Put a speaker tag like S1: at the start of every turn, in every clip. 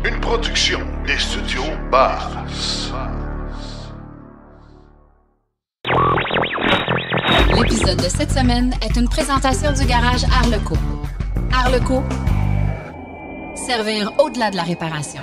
S1: Une production des studios Bass.
S2: L'épisode de cette semaine est une présentation du garage Arleco. Arleco, servir au-delà de la réparation.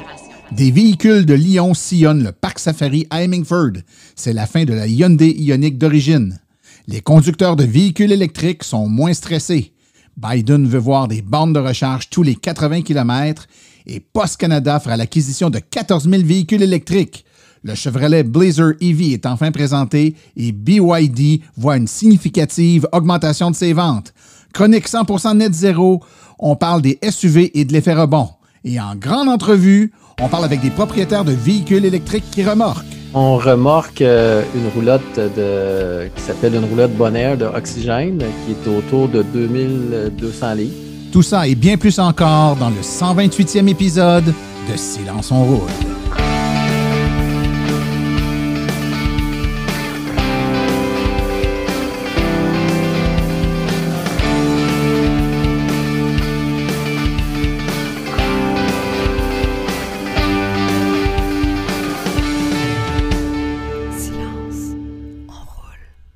S3: Des véhicules de Lyon sillonnent le parc safari à Hemingford. C'est la fin de la Hyundai Ioniq d'origine. Les conducteurs de véhicules électriques sont moins stressés. Biden veut voir des bornes de recharge tous les 80 km et Post Canada fera l'acquisition de 14 000 véhicules électriques. Le Chevrolet Blazer EV est enfin présenté et BYD voit une significative augmentation de ses ventes. Chronique 100% net zéro, on parle des SUV et de l'effet rebond. Et en grande entrevue, on parle avec des propriétaires de véhicules électriques qui remorquent.
S4: On remorque une roulotte qui s'appelle une roulotte Bonaire de oxygène qui est autour de 2200 livres.
S3: Tout ça et bien plus encore dans le 128e épisode de Silence on roule.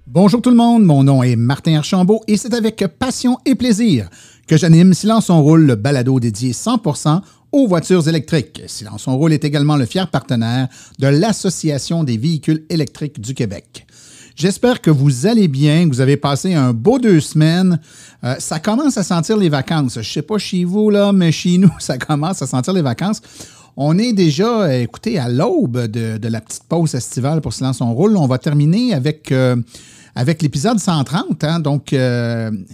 S3: Bonjour tout le monde, mon nom est Martin Archambault et c'est avec passion et plaisir que j'anime Silence on roule, le balado dédié 100% aux voitures électriques. Silence on roule est également le fier partenaire de l'Association des véhicules électriques du Québec. J'espère que vous allez bien, que vous avez passé un beau 2 semaines. Ça commence à sentir les vacances. Je ne sais pas chez vous, là, mais chez nous, ça commence à sentir les vacances. On est déjà, écoutez, à l'aube de la petite pause estivale pour Silence on roule. On va terminer avec l'épisode 130, hein? Donc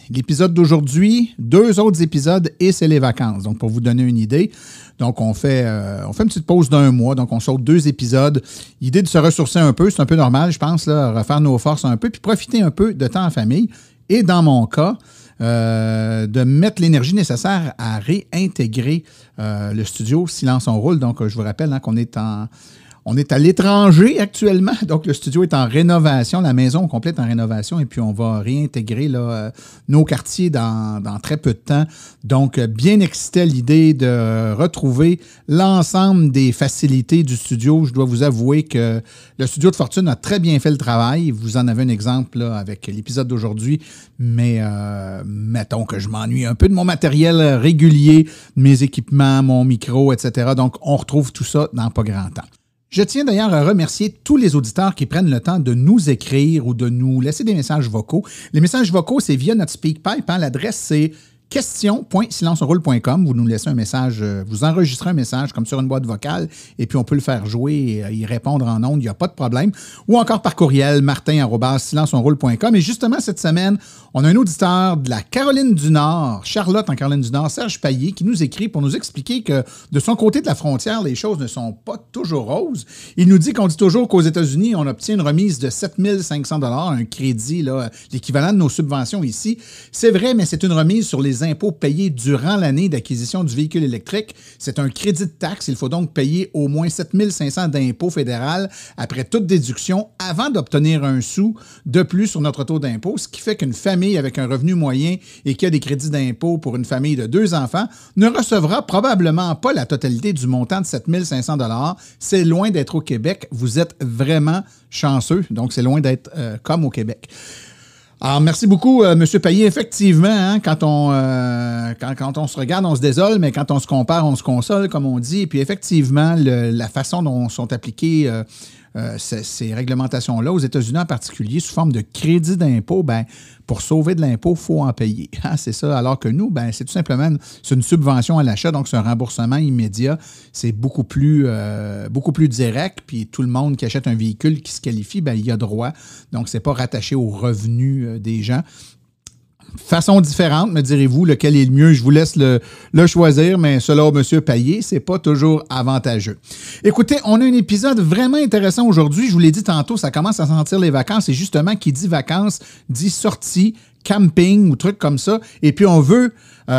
S3: l'épisode d'aujourd'hui, 2 autres épisodes et c'est les vacances. Donc pour vous donner une idée, donc on fait une petite pause d'1 mois, donc on saute 2 épisodes. L'idée de se ressourcer un peu, c'est un peu normal, je pense, là, refaire nos forces un peu, puis profiter un peu de temps en famille. Et dans mon cas, de mettre l'énergie nécessaire à réintégrer le studio Silence on roule. Donc je vous rappelle hein, qu'on est On est à l'étranger actuellement, donc le studio est en rénovation, la maison complète en rénovation, et puis on va réintégrer là, nos quartiers dans très peu de temps. Donc, bien excité à l'idée de retrouver l'ensemble des facilités du studio. Je dois vous avouer que le studio de Fortune a très bien fait le travail. Vous en avez un exemple là, avec l'épisode d'aujourd'hui, mais mettons que je m'ennuie un peu de mon matériel régulier, mes équipements, mon micro, etc. Donc, on retrouve tout ça dans pas grand temps. Je tiens d'ailleurs à remercier tous les auditeurs qui prennent le temps de nous écrire ou de nous laisser des messages vocaux. Les messages vocaux, c'est via notre SpeakPipe. Hein? L'adresse, c'est question.silenceonroule.com. Vous nous laissez un message, vous enregistrez un message comme sur une boîte vocale et puis on peut le faire jouer et y répondre en ondes, il n'y a pas de problème. Ou encore par courriel, martin@silenceonroule.com. Et justement, cette semaine, on a un auditeur de la Caroline du Nord, Charlotte en Caroline du Nord, Serge Payet, qui nous écrit pour nous expliquer que de son côté de la frontière, les choses ne sont pas toujours roses. Il nous dit qu'on dit toujours qu'aux États-Unis, on obtient une remise de 7 500 $, un crédit, là, l'équivalent de nos subventions ici. C'est vrai, mais c'est une remise sur les impôts payés durant l'année d'acquisition du véhicule électrique. C'est un crédit de taxe. Il faut donc payer au moins 7 500 $ d'impôt fédéral après toute déduction avant d'obtenir un sou de plus sur notre taux d'impôt, ce qui fait qu'une famille avec un revenu moyen et qui a des crédits d'impôt pour une famille de 2 enfants ne recevra probablement pas la totalité du montant de 7 500 $. C'est loin d'être au Québec. Vous êtes vraiment chanceux. Donc, c'est loin d'être comme au Québec. Alors, merci beaucoup, M. Payet. Effectivement, hein, quand on se regarde, on se désole, mais quand on se compare, on se console, comme on dit. Et puis, effectivement, la façon dont sont appliquées ces réglementations-là, aux États-Unis en particulier, sous forme de crédit d'impôt, ben, pour sauver de l'impôt, il faut en payer. Hein, c'est ça. Alors que nous, ben, c'est tout simplement une subvention à l'achat, donc c'est un remboursement immédiat. C'est beaucoup plus direct. Puis tout le monde qui achète un véhicule qui se qualifie, ben, il y a droit. Donc, c'est pas rattaché aux revenus des gens. Façon différente, me direz-vous, lequel est le mieux? Je vous laisse le choisir, mais selon M. Payet, c'est pas toujours avantageux. Écoutez, on a un épisode vraiment intéressant aujourd'hui. Je vous l'ai dit tantôt, ça commence à sentir les vacances. Et justement, qui dit vacances, dit sortie, camping ou trucs comme ça. Et puis, on veut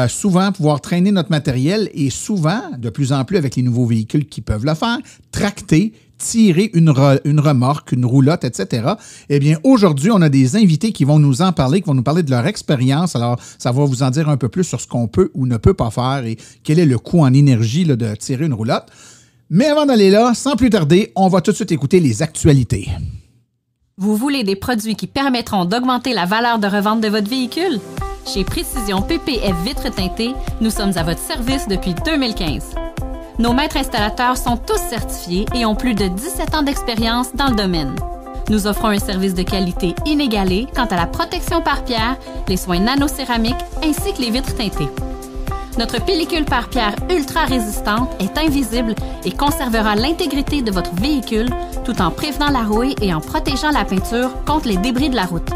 S3: souvent pouvoir traîner notre matériel et souvent, de plus en plus avec les nouveaux véhicules qui peuvent le faire, tracter, tirer une remorque, une roulotte, etc. Eh bien, aujourd'hui, on a des invités qui vont nous en parler, qui vont nous parler de leur expérience. Alors, ça va vous en dire un peu plus sur ce qu'on peut ou ne peut pas faire et quel est le coût en énergie là, de tirer une roulotte. Mais avant d'aller là, sans plus tarder, on va tout de suite écouter les actualités.
S5: Vous voulez des produits qui permettront d'augmenter la valeur de revente de votre véhicule? Chez Précision PPF Vitres teintées, nous sommes à votre service depuis 2015. Nos maîtres installateurs sont tous certifiés et ont plus de 17 ans d'expérience dans le domaine. Nous offrons un service de qualité inégalé quant à la protection par pierre, les soins nanocéramiques ainsi que les vitres teintées. Notre pellicule par pierre ultra résistante est invisible et conservera l'intégrité de votre véhicule tout en prévenant la rouille et en protégeant la peinture contre les débris de la route.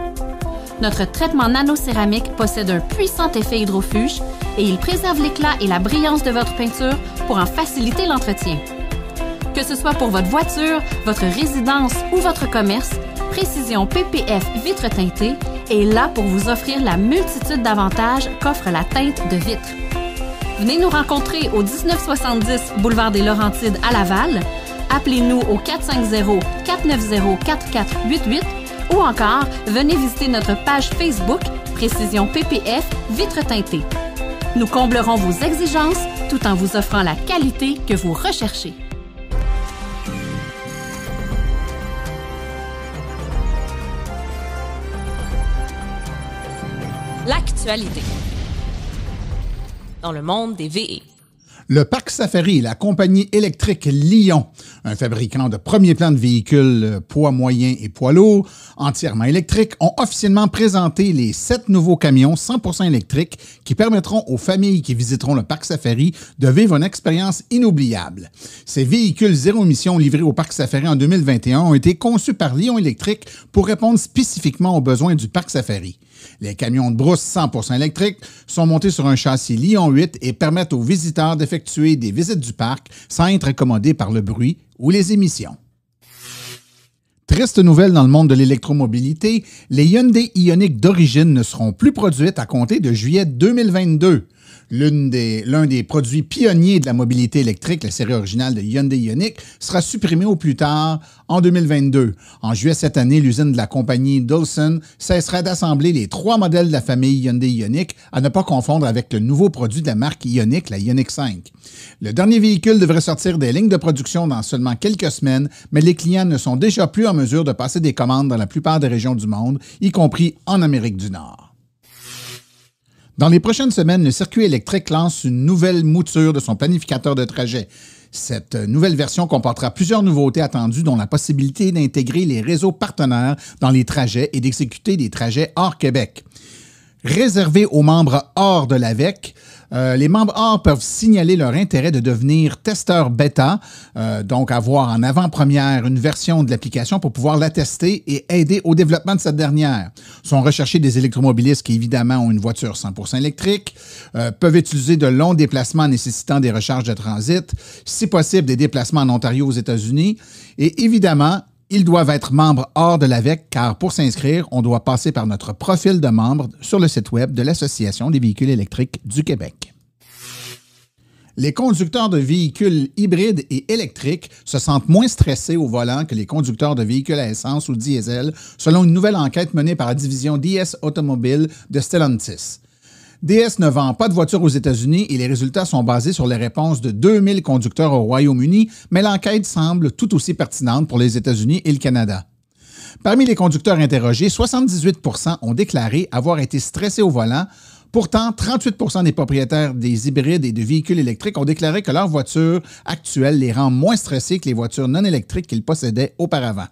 S5: Notre traitement nanocéramique possède un puissant effet hydrofuge et il préserve l'éclat et la brillance de votre peinture pour en faciliter l'entretien. Que ce soit pour votre voiture, votre résidence ou votre commerce, Précision PPF Vitres teintées est là pour vous offrir la multitude d'avantages qu'offre la teinte de vitre. Venez nous rencontrer au 1970 Boulevard des Laurentides à Laval. Appelez-nous au 450-490-4488 ou encore, venez visiter notre page Facebook Précision PPF Vitres teintées. Nous comblerons vos exigences tout en vous offrant la qualité que vous recherchez.
S6: L'actualité dans le monde des VE.
S3: Le Parc Safari et la compagnie électrique Lion, un fabricant de premier plan de véhicules poids moyen et poids lourd, entièrement électriques, ont officiellement présenté les 7 nouveaux camions 100% électriques qui permettront aux familles qui visiteront le Parc Safari de vivre une expérience inoubliable. Ces véhicules zéro émission livrés au Parc Safari en 2021 ont été conçus par Lion Électrique pour répondre spécifiquement aux besoins du Parc Safari. Les camions de brousse 100% électriques sont montés sur un châssis Lion 8 et permettent aux visiteurs d'effectuer des visites du parc sans être incommodés par le bruit ou les émissions. Triste nouvelle dans le monde de l'électromobilité, les Hyundai Ioniq d'origine ne seront plus produites à compter de juillet 2022. L'un des produits pionniers de la mobilité électrique, la série originale de Hyundai Ioniq, sera supprimée au plus tard en 2022. En juillet cette année, l'usine de la compagnie Dawson cessera d'assembler les 3 modèles de la famille Hyundai Ioniq, à ne pas confondre avec le nouveau produit de la marque Ioniq, la Ioniq 5. Le dernier véhicule devrait sortir des lignes de production dans seulement quelques semaines, mais les clients ne sont déjà plus en mesure de passer des commandes dans la plupart des régions du monde, y compris en Amérique du Nord. Dans les prochaines semaines, le circuit électrique lance une nouvelle mouture de son planificateur de trajet. Cette nouvelle version comportera plusieurs nouveautés attendues, dont la possibilité d'intégrer les réseaux partenaires dans les trajets et d'exécuter des trajets hors Québec. Réservé aux membres hors de l'AVEC, les membres hors peuvent signaler leur intérêt de devenir testeurs bêta, donc avoir en avant-première une version de l'application pour pouvoir la tester et aider au développement de cette dernière. Sont recherchés des électromobilistes qui, évidemment, ont une voiture 100% électrique, peuvent utiliser de longs déplacements nécessitant des recharges de transit, si possible des déplacements en Ontario aux États-Unis, et évidemment, ils doivent être membres hors de l'AVEC car pour s'inscrire, on doit passer par notre profil de membre sur le site web de l'Association des véhicules électriques du Québec. Les conducteurs de véhicules hybrides et électriques se sentent moins stressés au volant que les conducteurs de véhicules à essence ou diesel, selon une nouvelle enquête menée par la division DS Automobile de Stellantis. DS ne vend pas de voitures aux États-Unis et les résultats sont basés sur les réponses de 2000 conducteurs au Royaume-Uni, mais l'enquête semble tout aussi pertinente pour les États-Unis et le Canada. Parmi les conducteurs interrogés, 78 % ont déclaré avoir été stressés au volant. Pourtant, 38 % des propriétaires des hybrides et de véhicules électriques ont déclaré que leur voiture actuelle les rend moins stressés que les voitures non électriques qu'ils possédaient auparavant.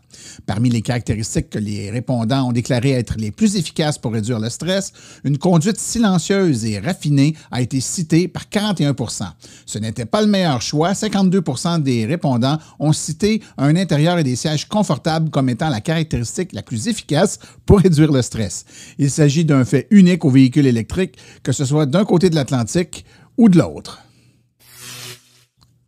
S3: Parmi les caractéristiques que les répondants ont déclaré être les plus efficaces pour réduire le stress, une conduite silencieuse et raffinée a été citée par 41 %. Ce n'était pas le meilleur choix. 52 % des répondants ont cité un intérieur et des sièges confortables comme étant la caractéristique la plus efficace pour réduire le stress. Il s'agit d'un fait unique aux véhicules électriques, que ce soit d'un côté de l'Atlantique ou de l'autre.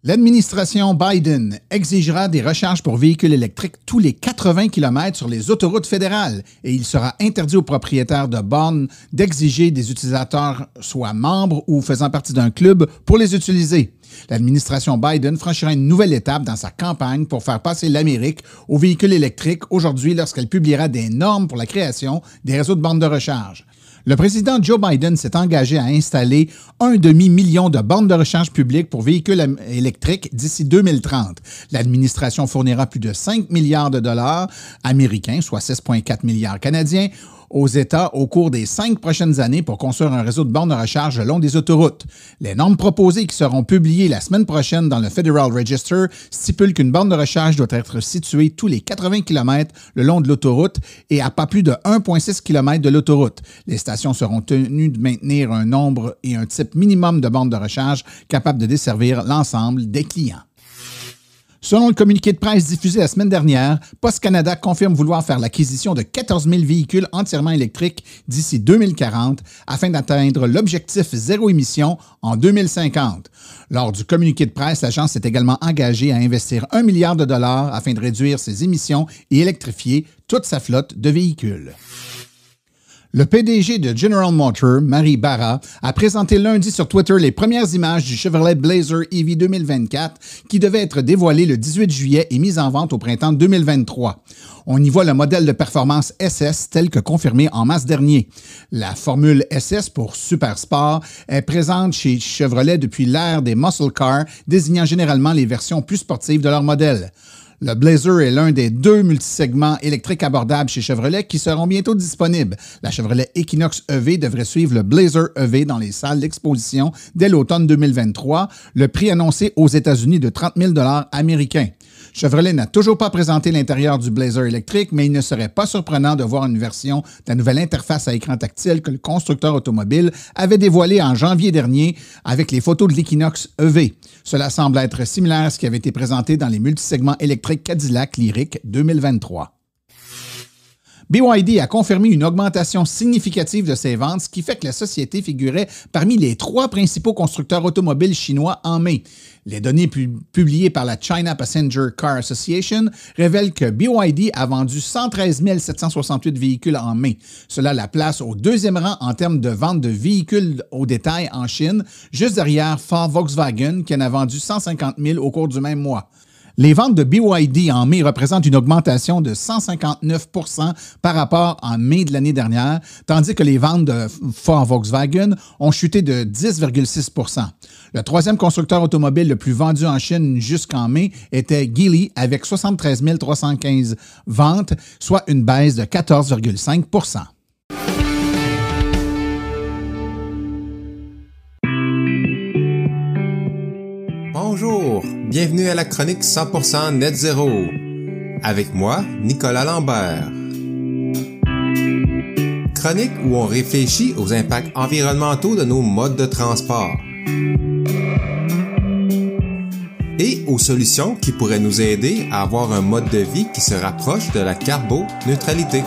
S3: L'administration Biden exigera des recharges pour véhicules électriques tous les 80 km sur les autoroutes fédérales et il sera interdit aux propriétaires de bornes d'exiger des utilisateurs soient membres ou faisant partie d'un club pour les utiliser. L'administration Biden franchira une nouvelle étape dans sa campagne pour faire passer l'Amérique aux véhicules électriques aujourd'hui lorsqu'elle publiera des normes pour la création des réseaux de bornes de recharge. Le président Joe Biden s'est engagé à installer 1,5 million de bornes de recharge publiques pour véhicules électriques d'ici 2030. L'administration fournira plus de 5 milliards de dollars américains, soit 6,4 milliards canadiens, aux États au cours des 5 prochaines années pour construire un réseau de bornes de recharge le long des autoroutes. Les normes proposées qui seront publiées la semaine prochaine dans le Federal Register stipulent qu'une borne de recharge doit être située tous les 80 km le long de l'autoroute et à pas plus de 1,6 km de l'autoroute. Les stations seront tenues de maintenir un nombre et un type minimum de bornes de recharge capables de desservir l'ensemble des clients. Selon le communiqué de presse diffusé la semaine dernière, Post Canada confirme vouloir faire l'acquisition de 14 000 véhicules entièrement électriques d'ici 2040 afin d'atteindre l'objectif zéro émission en 2050. Lors du communiqué de presse, l'agence s'est également engagée à investir 1 milliard de dollars afin de réduire ses émissions et électrifier toute sa flotte de véhicules. Le PDG de General Motors, Mary Barra, a présenté lundi sur Twitter les premières images du Chevrolet Blazer EV 2024 qui devait être dévoilé le 18 juillet et mis en vente au printemps 2023. On y voit le modèle de performance SS tel que confirmé en mars dernier. La formule SS pour Super Sport est présente chez Chevrolet depuis l'ère des muscle cars, désignant généralement les versions plus sportives de leur modèle. Le Blazer est l'un des 2 multisegments électriques abordables chez Chevrolet qui seront bientôt disponibles. La Chevrolet Equinox EV devrait suivre le Blazer EV dans les salles d'exposition dès l'automne 2023, le prix annoncé aux États-Unis de 30 000 $ américains. Chevrolet n'a toujours pas présenté l'intérieur du Blazer électrique, mais il ne serait pas surprenant de voir une version de la nouvelle interface à écran tactile que le constructeur automobile avait dévoilée en janvier dernier avec les photos de l'Equinox EV. Cela semble être similaire à ce qui avait été présenté dans les multisegments électriques Cadillac Lyriq 2023. BYD a confirmé une augmentation significative de ses ventes, ce qui fait que la société figurait parmi les 3 principaux constructeurs automobiles chinois en mai. Les données publiées par la China Passenger Car Association révèlent que BYD a vendu 113 768 véhicules en mai. Cela la place au 2e rang en termes de vente de véhicules au détail en Chine, juste derrière Ford Volkswagen qui en a vendu 150 000 au cours du même mois. Les ventes de BYD en mai représentent une augmentation de 159 % par rapport en mai de l'année dernière, tandis que les ventes de Ford Volkswagen ont chuté de 10,6 %. Le 3e constructeur automobile le plus vendu en Chine jusqu'en mai était Geely avec 73 315 ventes, soit une baisse de 14,5 %.
S7: Bonjour, bienvenue à la chronique 100% Net Zéro. Avec moi, Nicolas Lambert. Chronique où on réfléchit aux impacts environnementaux de nos modes de transport. Et aux solutions qui pourraient nous aider à avoir un mode de vie qui se rapproche de la carboneutralité.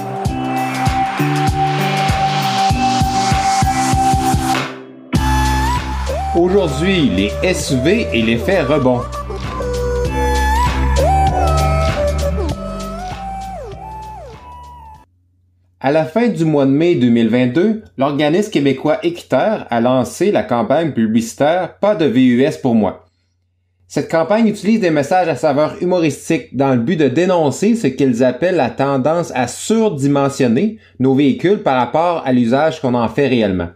S8: Aujourd'hui, les SUV et l'effet rebond. À la fin du mois de mai 2022, l'organisme québécois Équiterre a lancé la campagne publicitaire « Pas de VUS pour moi ». Cette campagne utilise des messages à saveur humoristique dans le but de dénoncer ce qu'ils appellent la tendance à surdimensionner nos véhicules par rapport à l'usage qu'on en fait réellement.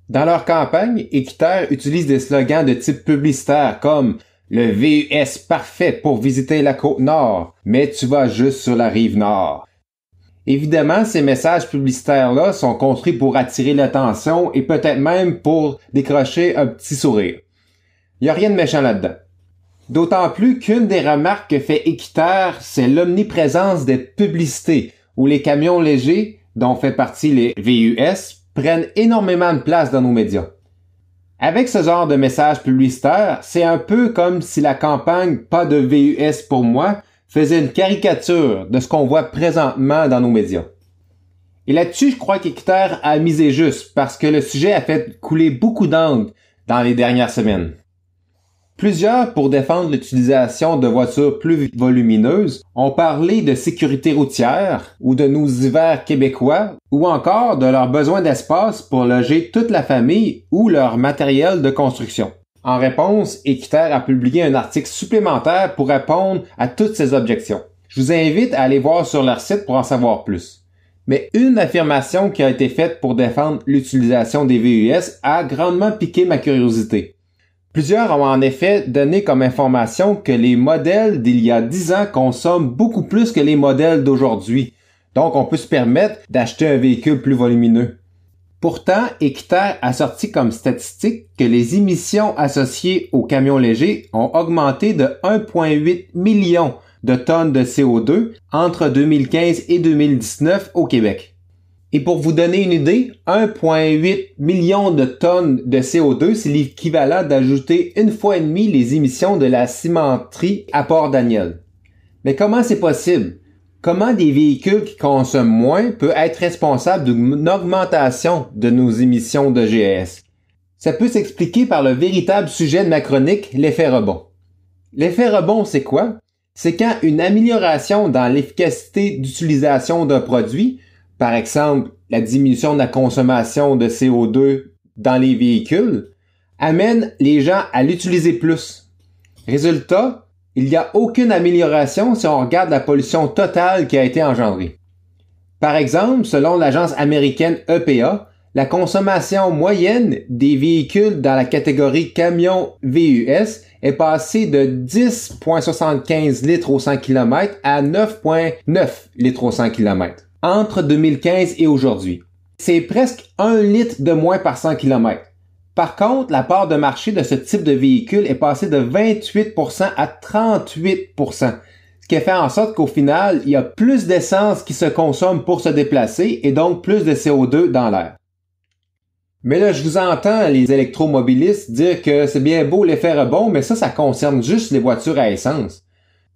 S8: Dans leur campagne, Équiterre utilise des slogans de type publicitaire comme « Le VUS parfait pour visiter la Côte-Nord, mais tu vas juste sur la Rive-Nord ». Évidemment, ces messages publicitaires-là sont construits pour attirer l'attention et peut-être même pour décrocher un petit sourire. Il n'y a rien de méchant là-dedans. D'autant plus qu'une des remarques que fait Équiterre, c'est l'omniprésence des publicités, où les camions légers, dont fait partie les VUS, prennent énormément de place dans nos médias. Avec ce genre de message publicitaire, c'est un peu comme si la campagne « Pas de VUS pour moi » faisait une caricature de ce qu'on voit présentement dans nos médias. Et là-dessus, je crois qu'Équiterre a misé juste, parce que le sujet a fait couler beaucoup d'encre dans les dernières semaines. Plusieurs, pour défendre l'utilisation de voitures plus volumineuses, ont parlé de sécurité routière ou de nos hivers québécois ou encore de leur besoin d'espace pour loger toute la famille ou leur matériel de construction. En réponse, Équiterre a publié un article supplémentaire pour répondre à toutes ces objections. Je vous invite à aller voir sur leur site pour en savoir plus. Mais une affirmation qui a été faite pour défendre l'utilisation des VUS a grandement piqué ma curiosité. Plusieurs ont en effet donné comme information que les modèles d'il y a 10 ans consomment beaucoup plus que les modèles d'aujourd'hui. Donc, on peut se permettre d'acheter un véhicule plus volumineux. Pourtant, Équiterre a sorti comme statistique que les émissions associées aux camions légers ont augmenté de 1,8 million de tonnes de CO2 entre 2015 et 2019 au Québec. Et pour vous donner une idée, 1,8 million de tonnes de CO2, c'est l'équivalent d'ajouter 1,5 fois les émissions de la cimenterie à Port-Daniel. Mais comment c'est possible? Comment des véhicules qui consomment moins peuvent être responsables d'une augmentation de nos émissions de GES? Ça peut s'expliquer par le véritable sujet de ma chronique, l'effet rebond. L'effet rebond, c'est quoi? C'est quand une amélioration dans l'efficacité d'utilisation d'un produit, par exemple, la diminution de la consommation de CO2 dans les véhicules, amène les gens à l'utiliser plus. Résultat, il n'y a aucune amélioration si on regarde la pollution totale qui a été engendrée. Par exemple, selon l'agence américaine EPA, la consommation moyenne des véhicules dans la catégorie camion VUS est passée de 10,75 litres au 100 km à 9,9 litres au 100 km. Entre 2015 et aujourd'hui. C'est presque 1 litre de moins par 100 km. Par contre, la part de marché de ce type de véhicule est passée de 28% à 38%, ce qui fait en sorte qu'au final, il y a plus d'essence qui se consomme pour se déplacer et donc plus de CO2 dans l'air. Mais là, je vous entends, les électromobilistes, dire que c'est bien beau l'effet rebond, mais ça concerne juste les voitures à essence.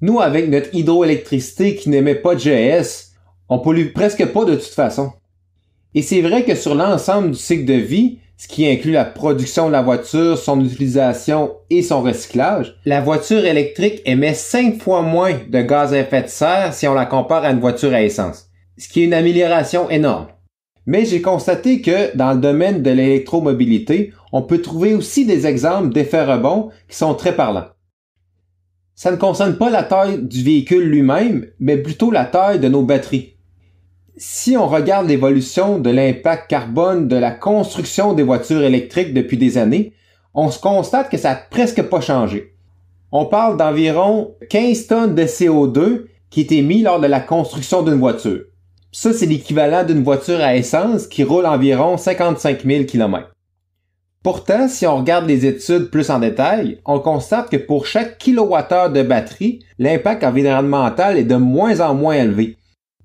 S8: Nous, avec notre hydroélectricité qui n'émet pas de GES, on pollue presque pas de toute façon. Et c'est vrai que sur l'ensemble du cycle de vie, ce qui inclut la production de la voiture, son utilisation et son recyclage, la voiture électrique émet 5 fois moins de gaz à effet de serre si on la compare à une voiture à essence, ce qui est une amélioration énorme. Mais j'ai constaté que dans le domaine de l'électromobilité, on peut trouver aussi des exemples d'effets rebonds qui sont très parlants. Ça ne concerne pas la taille du véhicule lui-même, mais plutôt la taille de nos batteries. Si on regarde l'évolution de l'impact carbone de la construction des voitures électriques depuis des années, on se constate que ça n'a presque pas changé. On parle d'environ 15 tonnes de CO2 qui est émis lors de la construction d'une voiture. Ça, c'est l'équivalent d'une voiture à essence qui roule environ 55 000 km. Pourtant, si on regarde les études plus en détail, on constate que pour chaque kilowattheure de batterie, l'impact environnemental est de moins en moins élevé.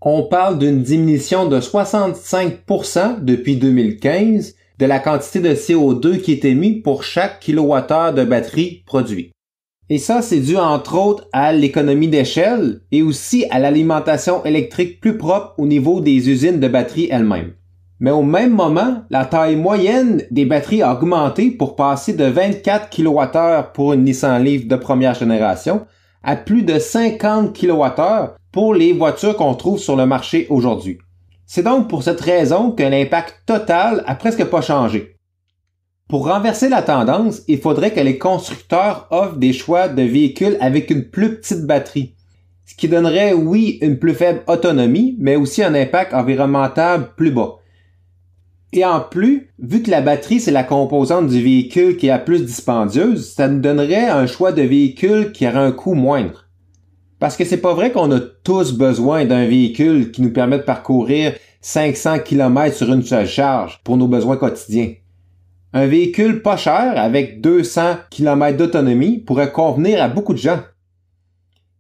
S8: On parle d'une diminution de 65% depuis 2015 de la quantité de CO2 qui est émise pour chaque kilowattheure de batterie produit. Et ça, c'est dû entre autres à l'économie d'échelle et aussi à l'alimentation électrique plus propre au niveau des usines de batteries elles-mêmes. Mais au même moment, la taille moyenne des batteries a augmenté pour passer de 24 kWh pour une Nissan Leaf de première génération à plus de 50 kWh pour les voitures qu'on trouve sur le marché aujourd'hui. C'est donc pour cette raison que l'impact total a presque pas changé. Pour renverser la tendance, il faudrait que les constructeurs offrent des choix de véhicules avec une plus petite batterie, ce qui donnerait, oui, une plus faible autonomie, mais aussi un impact environnemental plus bas. Et en plus, vu que la batterie, c'est la composante du véhicule qui est la plus dispendieuse, ça nous donnerait un choix de véhicule qui aurait un coût moindre. Parce que c'est pas vrai qu'on a tous besoin d'un véhicule qui nous permet de parcourir 500 km sur une seule charge pour nos besoins quotidiens. Un véhicule pas cher avec 200 km d'autonomie pourrait convenir à beaucoup de gens.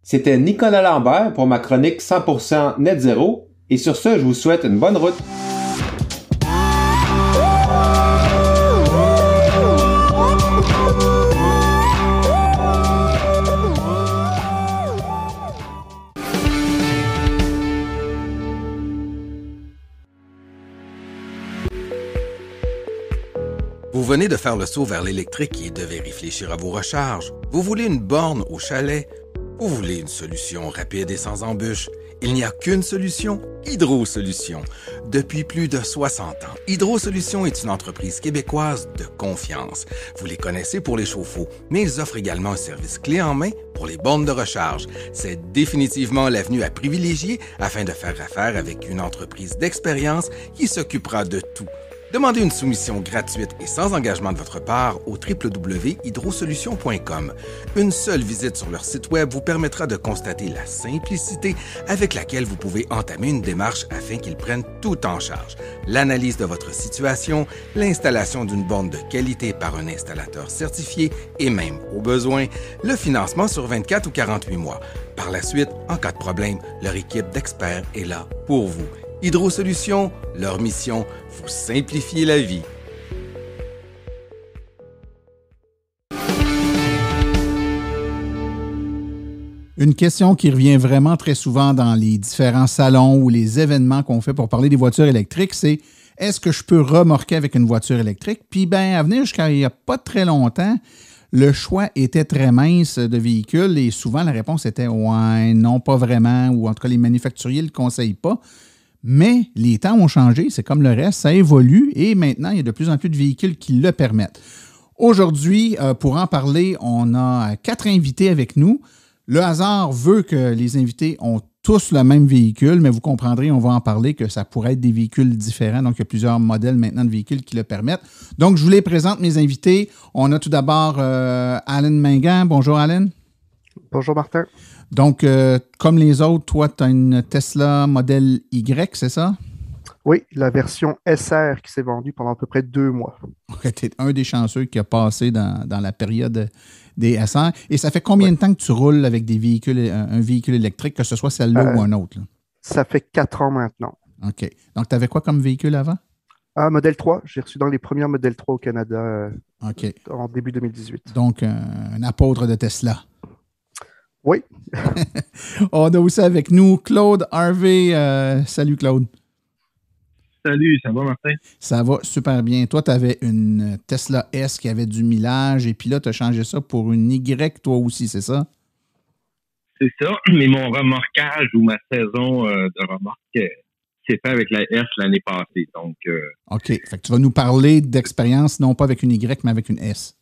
S8: C'était Nicolas Lambert pour ma chronique 100% Net Zéro et sur ce, je vous souhaite une bonne route.
S9: Vous venez venez de faire le saut vers l'électrique et devez réfléchir à vos recharges. Vous voulez une borne au chalet? Vous voulez une solution rapide et sans embûches? Il n'y a qu'une solution, Hydro Solutions. Depuis plus de 60 ans, Hydro Solutions est une entreprise québécoise de confiance. Vous les connaissez pour les chauffe-eau, mais ils offrent également un service clé en main pour les bornes de recharge. C'est définitivement l'avenue à privilégier afin de faire affaire avec une entreprise d'expérience qui s'occupera de tout. Demandez une soumission gratuite et sans engagement de votre part au www.hydrosolutions.com. Une seule visite sur leur site web vous permettra de constater la simplicité avec laquelle vous pouvez entamer une démarche afin qu'ils prennent tout en charge. L'analyse de votre situation, l'installation d'une borne de qualité par un installateur certifié et même, au besoin, le financement sur 24 ou 48 mois. Par la suite, en cas de problème, leur équipe d'experts est là pour vous. Hydro Solutions, leur mission, vous simplifier la vie.
S3: Une question qui revient vraiment très souvent dans les différents salons ou les événements qu'on fait pour parler des voitures électriques, c'est est-ce que je peux remorquer avec une voiture électrique? Puis à venir jusqu'à il n'y a pas très longtemps, le choix était très mince de véhicules et souvent la réponse était ouais, non, pas vraiment, ou en tout cas les manufacturiers ne le conseillent pas. Mais les temps ont changé, c'est comme le reste, ça évolue et maintenant, il y a de plus en plus de véhicules qui le permettent. Aujourd'hui, pour en parler, on a 4 invités avec nous. Le hasard veut que les invités ont tous le même véhicule, mais vous comprendrez, on va en parler, que ça pourrait être des véhicules différents. Donc, il y a plusieurs modèles maintenant de véhicules qui le permettent. Donc, je vous les présente, mes invités. On a tout d'abord Alan Mingan. Bonjour, Alan.
S10: Bonjour, Martin.
S3: Donc, comme les autres, toi, tu as une Tesla modèle Y, c'est ça?
S10: Oui, la version SR qui s'est vendue pendant à peu près 2 mois.
S3: Tu es un des chanceux qui a passé dans la période des SR. Et ça fait combien de temps que tu roules avec des véhicules, un véhicule électrique, que ce soit celle-là ou un autre? Là?
S10: Ça fait 4 ans maintenant.
S3: OK. Donc, tu avais quoi comme véhicule avant?
S10: Modèle 3. J'ai reçu dans les premiers Modèle 3 au Canada en début 2018.
S3: Donc, un apôtre de Tesla.
S10: Oui.
S3: On a aussi avec nous Claude Harvey. Salut, Claude.
S11: Salut, ça va, Martin?
S3: Ça va super bien. Toi, tu avais une Tesla S qui avait du millage et puis là, tu as changé ça pour une Y, toi aussi, c'est ça?
S11: C'est ça, mais mon remorquage ou ma saison de remorque s'est fait avec la S l'année passée. Donc,
S3: OK. Fait que tu vas nous parler d'expérience, non pas avec une Y, mais avec une S.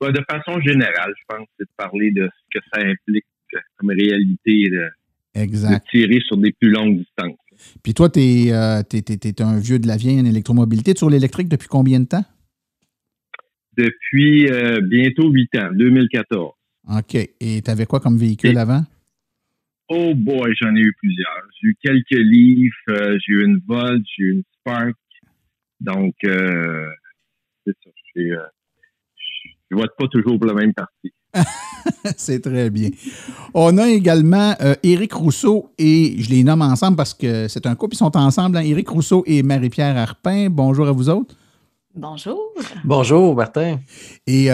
S11: De façon générale, je pense, c'est de parler de ce que ça implique comme réalité de tirer sur des plus longues distances.
S3: Puis toi, tu es un vieux de la vieille en électromobilité. Tu roules l'électrique depuis combien de temps?
S11: Depuis bientôt 8 ans, 2014.
S3: OK. Et tu avais quoi comme véhicule avant?
S11: Oh boy, j'en ai eu plusieurs. J'ai eu quelques Leaf, j'ai eu une Volt, j'ai eu une Spark. Donc, c'est ça. Je vote pas toujours pour le même parti.
S3: C'est très bien. On a également Éric Rousseau et je les nomme ensemble parce que c'est un couple, ils sont ensemble. Hein? Éric Rousseau et Marie-Pierre Arpin. Bonjour à vous autres.
S12: Bonjour.
S4: Bonjour, Martin.
S3: Et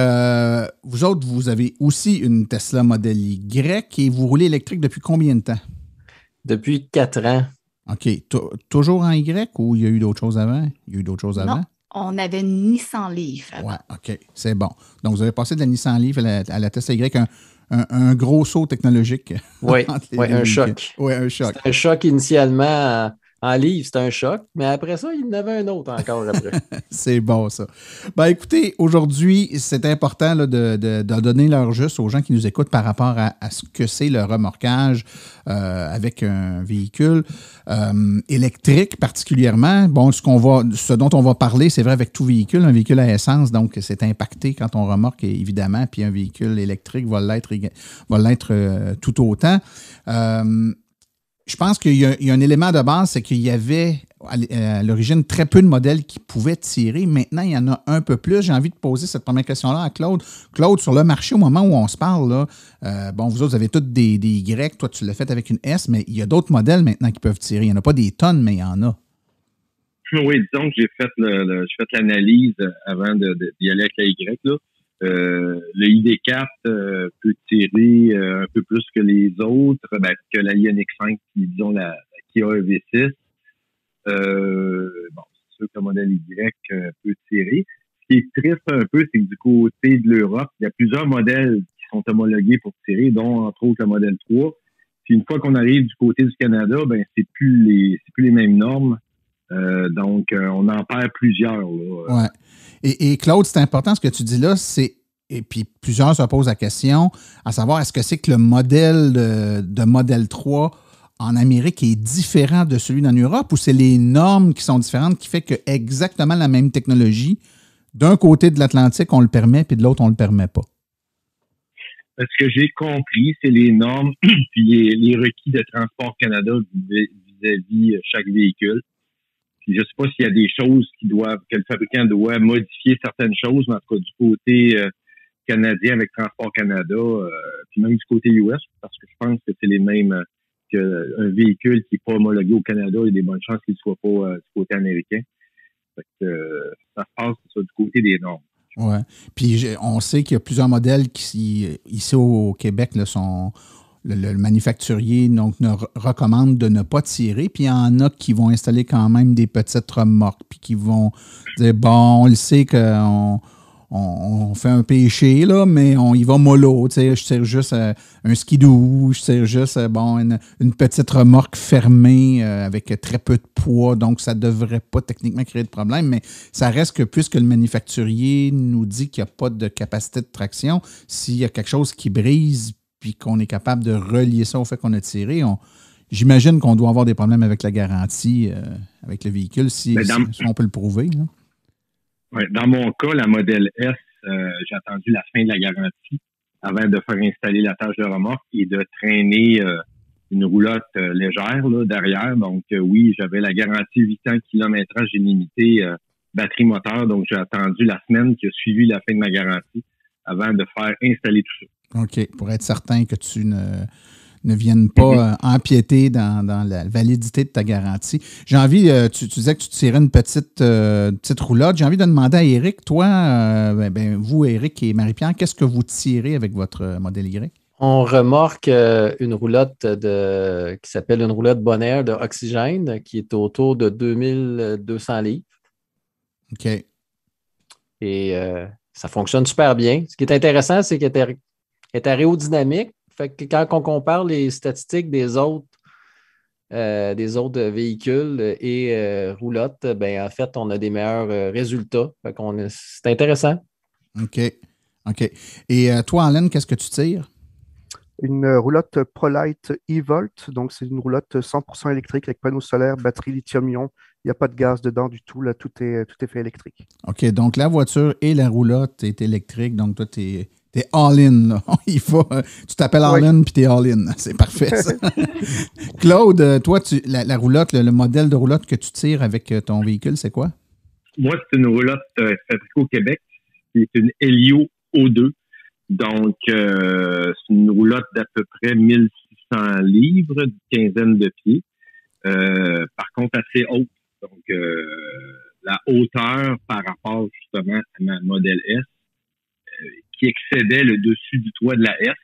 S3: vous autres, vous avez aussi une Tesla Model Y et vous roulez électrique depuis combien de temps?
S4: Depuis 4 ans.
S3: OK. Toujours en Y ou il y a eu d'autres choses avant? Il y a eu d'autres choses avant?
S12: Non. On avait une Nissan Leaf avant.
S3: Oui, OK. C'est bon. Donc, vous avez passé de la Nissan Leaf à la Tesla Y, un gros saut technologique.
S4: Oui, un choc.
S3: Oui, un choc.
S4: C'était un choc initialement en Leaf, c'était un choc, mais après ça, il y en avait un autre encore après.
S3: C'est bon, ça. Ben, écoutez, aujourd'hui, c'est important là, de donner leur juste aux gens qui nous écoutent par rapport à ce que c'est le remorquage avec un véhicule électrique particulièrement. Bon, ce dont on va parler, c'est vrai avec tout véhicule, un véhicule à essence, donc c'est impacté quand on remorque, évidemment, puis un véhicule électrique va l'être tout autant. Je pense qu'il y a un élément de base, c'est qu'il y avait à l'origine très peu de modèles qui pouvaient tirer. Maintenant, il y en a un peu plus. J'ai envie de poser cette première question-là à Claude. Claude, sur le marché, au moment où on se parle, là, vous autres, vous avez toutes des Y. Toi, tu l'as fait avec une S, mais il y a d'autres modèles maintenant qui peuvent tirer. Il n'y en a pas des tonnes, mais il y en a.
S11: Oui, disons que j'ai fait l'analyse avant d'y aller avec la Y, là. Le ID4 peut tirer un peu plus que les autres, que la Ioniq 5, disons la Kia EV6. C'est sûr que le modèle Y peut tirer. qui est triste un peu, c'est que du côté de l'Europe, il y a plusieurs modèles qui sont homologués pour tirer, dont entre autres le modèle 3. Puis une fois qu'on arrive du côté du Canada, ben c'est plus les mêmes normes. Donc, on en perd plusieurs. Là.
S3: Ouais. Et Claude, c'est important ce que tu dis là, et puis plusieurs se posent la question, à savoir, est-ce que c'est que le modèle de modèle 3 en Amérique est différent de celui d'en Europe ou c'est les normes qui sont différentes qui fait que exactement la même technologie, d'un côté de l'Atlantique, on le permet, puis de l'autre, on ne le permet pas?
S11: Ce que j'ai compris, c'est les normes puis les requis de Transport Canada vis-à-vis chaque véhicule. Puis je ne sais pas s'il y a des choses que le fabricant doit modifier certaines choses, mais en tout cas du côté canadien avec Transport Canada, puis même du côté US, parce que je pense que c'est les mêmes qu'un véhicule qui n'est pas homologué au Canada, il y a des bonnes chances qu'il ne soit pas du côté américain. Fait que, ça se passe du côté des normes.
S3: Oui. Puis on sait qu'il y a plusieurs modèles qui, ici au Québec, là, le manufacturier donc, recommande de ne pas tirer. Puis il y en a qui vont installer quand même des petites remorques. Puis qui vont dire, bon, on le sait qu'on fait un péché, là, mais on y va mollo. Tu sais, je tire juste un skidoo, je tire juste une petite remorque fermée avec très peu de poids. Donc, ça ne devrait pas techniquement créer de problème. Mais ça reste que puisque le manufacturier nous dit qu'il n'y a pas de capacité de traction, s'il y a quelque chose qui brise puis qu'on est capable de relier ça au fait qu'on a tiré, j'imagine qu'on doit avoir des problèmes avec la garantie avec le véhicule si on peut le prouver. Là.
S11: Ouais, dans mon cas, la modèle S, j'ai attendu la fin de la garantie avant de faire installer la tâche de remorque et de traîner une roulotte légère là, derrière. Donc oui, j'avais la garantie 8 ans kilométrage illimité batterie moteur. Donc j'ai attendu la semaine qui a suivi la fin de ma garantie avant de faire installer tout ça.
S3: OK, pour être certain que tu ne viennes pas empiéter dans la validité de ta garantie. J'ai envie, tu disais que tu tirais une petite roulotte. J'ai envie de demander à Éric, toi, vous, Éric et Marie-Pierre, qu'est-ce que vous tirez avec votre modèle Y?
S4: On remorque une roulotte qui s'appelle une roulotte Bonaire de Oxygène, qui est autour de 2200 livres.
S3: OK.
S4: Et ça fonctionne super bien. Ce qui est intéressant, c'est qu'elle est aérodynamique. Fait que quand on compare les statistiques des autres véhicules et roulottes, en fait, on a des meilleurs résultats. Fait c'est intéressant.
S3: OK. Et toi, Alain, qu'est-ce que tu tires?
S10: Une roulotte ProLite e-Volt. Donc, c'est une roulotte 100% électrique avec panneaux solaires, batterie lithium-ion. Il n'y a pas de gaz dedans du tout. Là, tout est fait électrique.
S3: OK. Donc, la voiture et la roulotte est électrique. Donc, toi, t'es all-in, là. Tu t'appelles all-in puis t'es all-in. C'est parfait, ça. Claude, toi, la roulotte, le modèle de roulotte que tu tires avec ton véhicule, c'est quoi?
S11: Moi, c'est une roulotte fabriquée au Québec. C'est une Helio O2. Donc, c'est une roulotte d'à peu près 1600 livres, d'une quinzaine de pieds. Par contre, assez haute. Donc, la hauteur par rapport justement à ma modèle S, qui excédait le dessus du toit de la S,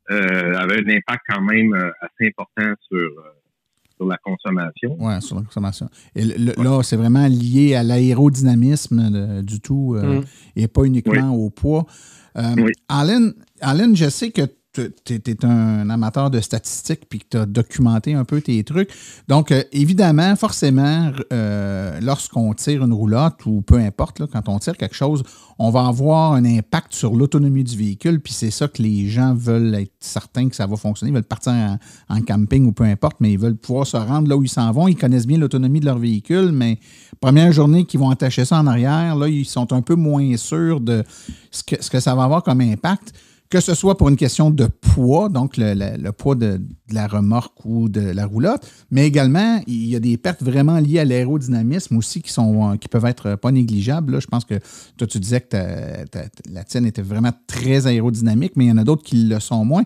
S11: avait un impact quand même assez important sur la consommation.
S3: Oui, sur la consommation. Et là, c'est vraiment lié à l'aérodynamisme du tout et pas uniquement au poids. Alain, je sais que tu es un amateur de statistiques puis que tu as documenté un peu tes trucs. Donc, évidemment, forcément, lorsqu'on tire une roulotte ou peu importe, là, quand on tire quelque chose, on va avoir un impact sur l'autonomie du véhicule. Puis c'est ça que les gens veulent être certains que ça va fonctionner. Ils veulent partir en camping ou peu importe, mais ils veulent pouvoir se rendre là où ils s'en vont. Ils connaissent bien l'autonomie de leur véhicule, mais première journée qu'ils vont attacher ça en arrière, là, ils sont un peu moins sûrs de ce que ça va avoir comme impact. Que ce soit pour une question de poids, donc le poids de la remorque ou de la roulotte, mais également, il y a des pertes vraiment liées à l'aérodynamisme aussi qui peuvent être pas négligeables. Là, je pense que toi, tu disais que la tienne était vraiment très aérodynamique, mais il y en a d'autres qui le sont moins.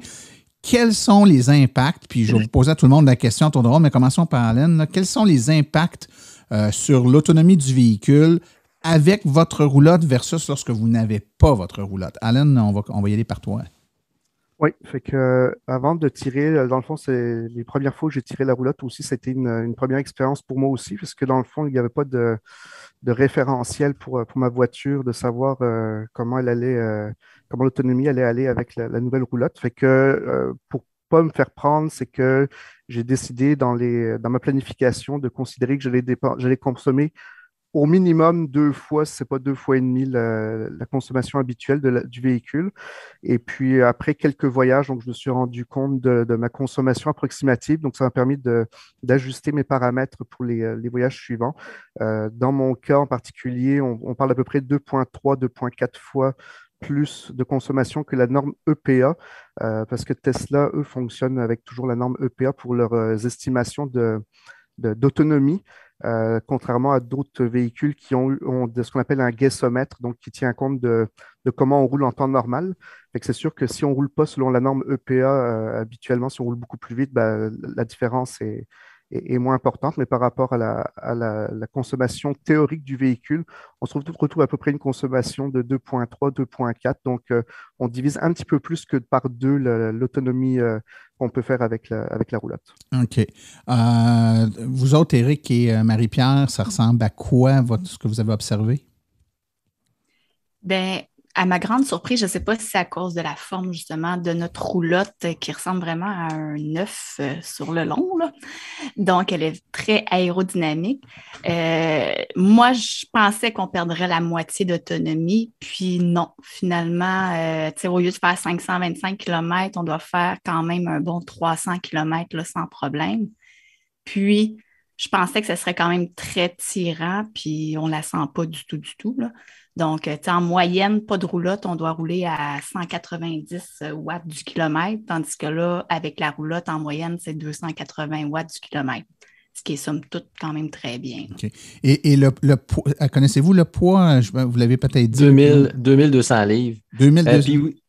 S3: Quels sont les impacts, puis je vais vous poser à tout le monde la question à tour de rôle, mais commençons par Alain. Là, quels sont les impacts sur l'autonomie du véhicule avec votre roulotte versus lorsque vous n'avez pas votre roulotte? Alain, on va y aller par toi.
S10: Oui, fait que avant de tirer, dans le fond, c'est les premières fois que j'ai tiré la roulotte aussi, c'était une première expérience pour moi aussi, parce que dans le fond, il n'y avait pas de référentiel pour ma voiture, de savoir comment elle allait, comment l'autonomie allait aller avec la nouvelle roulotte. Fait que pour pas me faire prendre, c'est que j'ai décidé dans ma planification de considérer que j'allais consommer au minimum 2 fois, si ce n'est pas 2 fois et demi, la consommation habituelle du véhicule. Et puis après quelques voyages, donc je me suis rendu compte de ma consommation approximative. Donc ça m'a permis d'ajuster mes paramètres pour les voyages suivants. Dans mon cas en particulier, on parle à peu près de 2,3, 2,4 fois plus de consommation que la norme EPA, parce que Tesla, eux, fonctionnent avec toujours la norme EPA pour leurs estimations d'autonomie, contrairement à d'autres véhicules qui ont de ce qu'on appelle un gaissomètre, donc qui tient compte de comment on roule en temps normal. Fait que c'est sûr que si on ne roule pas selon la norme EPA, habituellement, si on roule beaucoup plus vite, ben, la différence est moins importante, mais par rapport à la consommation théorique du véhicule, on se retrouve à peu près une consommation de 2,3, 2,4. Donc, on divise un petit peu plus que par deux l'autonomie qu'on peut faire avec la roulotte.
S3: OK. Vous autres, Éric et Marie-Pierre, ça ressemble à quoi ce que vous avez observé?
S12: Ben, à ma grande surprise, je ne sais pas si c'est à cause de la forme justement de notre roulotte qui ressemble vraiment à un œuf sur le long, là. Donc, elle est très aérodynamique. Moi, je pensais qu'on perdrait la moitié d'autonomie, puis non. Finalement, au lieu de faire 525 km, on doit faire quand même un bon 300 km là, sans problème. Puis, je pensais que ce serait quand même très tirant, puis on ne la sent pas du tout, là. Donc, en moyenne, pas de roulotte, on doit rouler à 190 watts du kilomètre, tandis que là, avec la roulotte, en moyenne, c'est 280 watts du kilomètre, ce qui est somme toute quand même très bien.
S3: OK. Et le poids, connaissez-vous le poids? Vous l'avez peut-être dit.
S4: 2200 livres.
S3: 2200.
S4: Oui,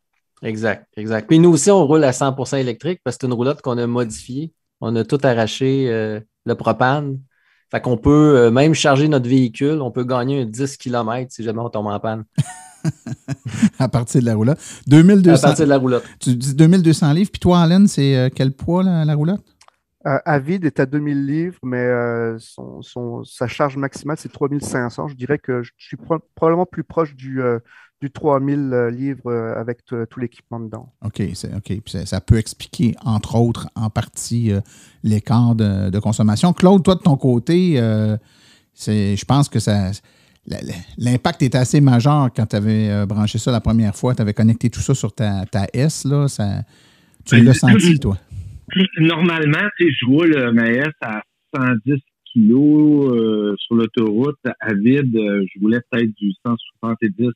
S4: exact. Puis nous aussi, on roule à 100% électrique parce que c'est une roulotte qu'on a modifiée. On a tout arraché le propane. Fait qu'on peut même charger notre véhicule, on peut gagner un 10 km si jamais on tombe en panne.
S3: À partir de la roulotte. 2200,
S4: à partir de la roulotte.
S3: Tu dis 2200 livres. Puis toi, Allen, c'est quel poids la roulotte?
S10: À vide est à 2000 livres, mais sa charge maximale, c'est 3500. Je dirais que je suis probablement plus proche du 3000 livres avec tout l'équipement dedans.
S3: OK. Puis ça peut expliquer, entre autres, en partie, l'écart de consommation. Claude, toi, de ton côté, je pense que l'impact était assez majeur quand tu avais branché ça la première fois. Tu avais connecté tout ça sur ta S. Là, tu l'as senti, toi?
S11: Normalement, je roule ma S à 110 kilos sur l'autoroute. À vide, je roulais peut-être du 170